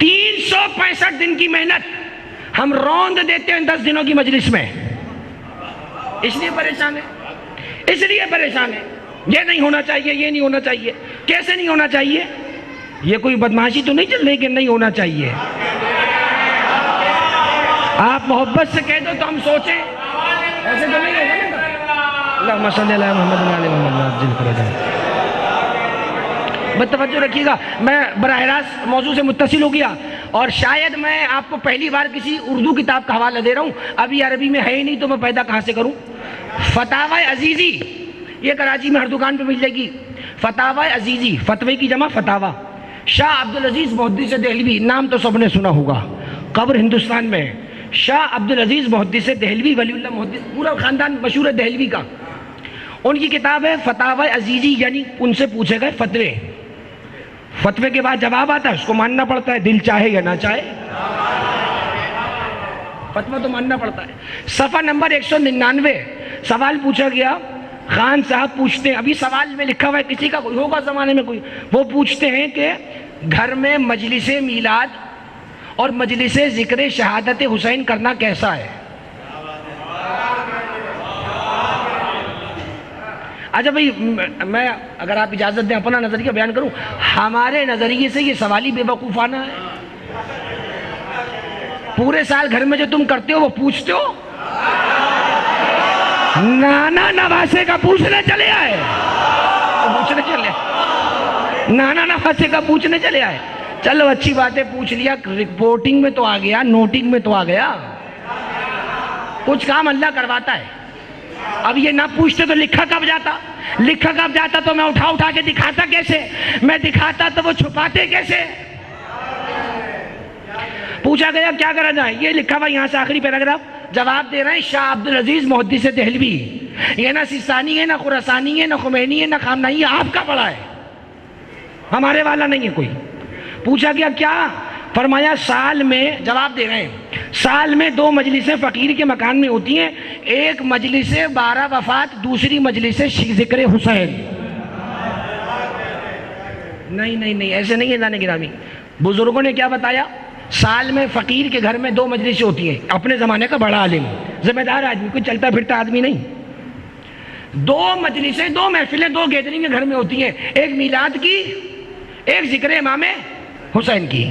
365 दिन की मेहनत हम रौंद देते हैं 10 दिनों की मजलिस में। इसलिए परेशान है, इसलिए परेशान है। ये नहीं होना चाहिए, ये नहीं होना चाहिए। कैसे नहीं होना चाहिए? ये कोई बदमाशी तो नहीं चल रही कि नहीं होना चाहिए। आप मोहब्बत से कह दो तो हम सोचें, ऐसे तो नहीं होगा ना। अल्लाहुम्मा सल्ली अला मुहम्मद व आले मुहम्मद। तवज्जो रखिएगा, मैं बराह रास्त मौजू से मुत्तसिल हो गया और शायद मैं आपको पहली बार किसी उर्दू किताब का हवाला दे रहा हूँ। अभी अरबी में है ही नहीं तो मैं पैदा कहाँ से करूँ। फतावा अजीज़ी, ये कराची में हर दुकान पे मिल जाएगी। फतावा अजीज़ी, फतवे की जमा फतावा। शाह अब्दुल अजीज़ मुहद्दिस देहलवी, नाम तो सबने सुना होगा, कब्र हिंदुस्तान में है। शाह अब्दुल अजीज़ मुहद्दिस देहलवी, वलीउल्लाह मुहद्दिस, पूरा ख़ानदान मशहूर है देहलवी का। उनकी किताब है फतावा अजीज़ी, यानी उनसे पूछे गए फतवे। फतवे के बाद जवाब आता है, उसको मानना पड़ता है, दिल चाहे या ना चाहे। फतवा तो मानना पड़ता है। सफ़ा नंबर 199, सवाल पूछा गया। खान साहब पूछते हैं, अभी सवाल में लिखा हुआ है, किसी का कोई होगा ज़माने में कोई, वो पूछते हैं कि घर में मजलिस मीलाद और मजलिस ज़िक्र शहादत हुसैन करना कैसा है। अच्छा भाई, मैं अगर आप इजाज़त दें अपना नज़रिया बयान करूं। हमारे नज़रिए से ये सवाल ही बेवकूफ़ाना है। पूरे साल घर में जो तुम करते हो वो पूछते हो। नाना नवासे का पूछने चले आए, पूछने चले, नाना नवासे का पूछने चले आए। चलो अच्छी बात है, पूछ लिया, रिपोर्टिंग में तो आ गया, नोटिंग में तो आ गया। कुछ काम अल्लाह करवाता है। अब ये ना पूछते तो लिखा कब जाता, लिखा कब जाता तो मैं उठा उठा के दिखाता कैसे, मैं दिखाता तो वो छुपाते कैसे। पूछा गया क्या करा जाए, ये लिखा हुआ यहाँ से आखिरी पैराग्राफ। जवाब दे रहे हैं शाह अब्दुल अजीज़ मुहद्दिस देहलवी। ये ना सिस्तानी है, ना खुरासानी है, ना खुमैनी है, ना खामनाई है, आपका पढ़ा है, हमारे वाला नहीं है कोई। पूछा गया क्या, फरमाया साल में, जवाब दे रहे हैं, साल में 2 मजलिसें फ़कीर के मकान में होती हैं। एक मजलिस 12 वफ़ात, दूसरी मजलिस ज़िक्र हुसैन। नहीं नहीं नहीं, ऐसे नहीं है जाने गिरामी। बुजुर्गों ने क्या बताया, साल में फ़कीर के घर में 2 मजलिसें होती हैं। अपने ज़माने का बड़ा आलिम, ज़िम्मेदार आदमी, कोई चलता फिरता आदमी नहीं। 2 मजलिसें, 2 महफिलें, 2 गैदरिंग घर में होती हैं। एक मीलाद की, एक ज़िक्र इमाम हुसैन की।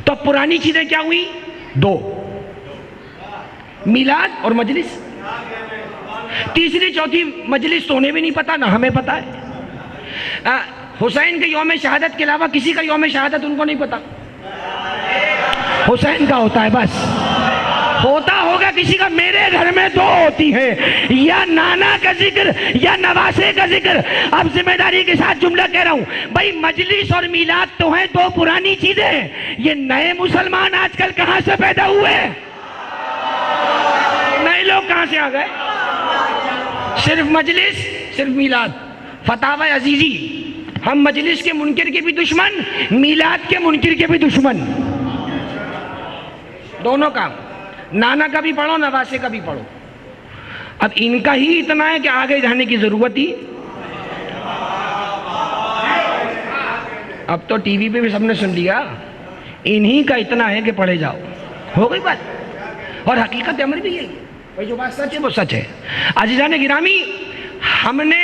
तो पुरानी चीज़ें क्या हुई, 2, मिलाद और मजलिस। तीसरी चौथी मजलिस तो उन्हें भी नहीं पता, ना हमें पता है। हुसैन के यौम शहादत के अलावा किसी का यौम शहादत उनको नहीं पता। हुसैन का होता है बस, होता होगा किसी का। मेरे घर में 2 होती है, या नाना का जिक्र या नवासे का जिक्र। अब जिम्मेदारी के साथ जुमला कह रहा हूं भाई, मजलिस और मिलाद तो हैं 2 पुरानी चीजें। ये नए मुसलमान आजकल कहां से पैदा हुए, नए लोग कहां से आ गए। सिर्फ मजलिस, सिर्फ मिलाद। फतावा अजीज़ी, हम मजलिस के मुनकिर के भी दुश्मन, मिलाद के मुनकिर के भी दुश्मन, दोनों काम। नाना का भी पढ़ो, नवासे का भी पढ़ो। अब इनका ही इतना है कि आगे जाने की जरूरत ही। अब तो टीवी पे भी सबने सुन लिया, इन्हीं का इतना है कि पढ़े जाओ, हो गई बात। और हकीकत अमर भी यही है भाई, जो बात सच है वो सच है। अजीज़ान गिरामी, हमने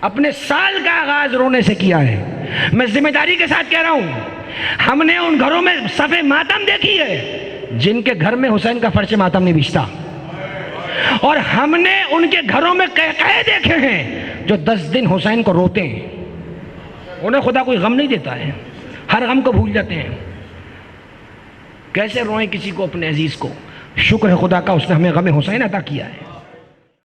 अपने साल का आगाज रोने से किया है। मैं जिम्मेदारी के साथ कह रहा हूं, हमने उन घरों में सफ़े मातम देखी है जिनके घर में हुसैन का फर्श मातम नहीं बिछता, और हमने उनके घरों में कह देखे हैं जो 10 दिन हुसैन को रोते हैं। उन्हें खुदा कोई गम नहीं देता है, हर गम को भूल जाते हैं। कैसे रोएं किसी को, अपने अजीज को। शुक्र है खुदा का, उसने हमें गम हुसैन अता किया है।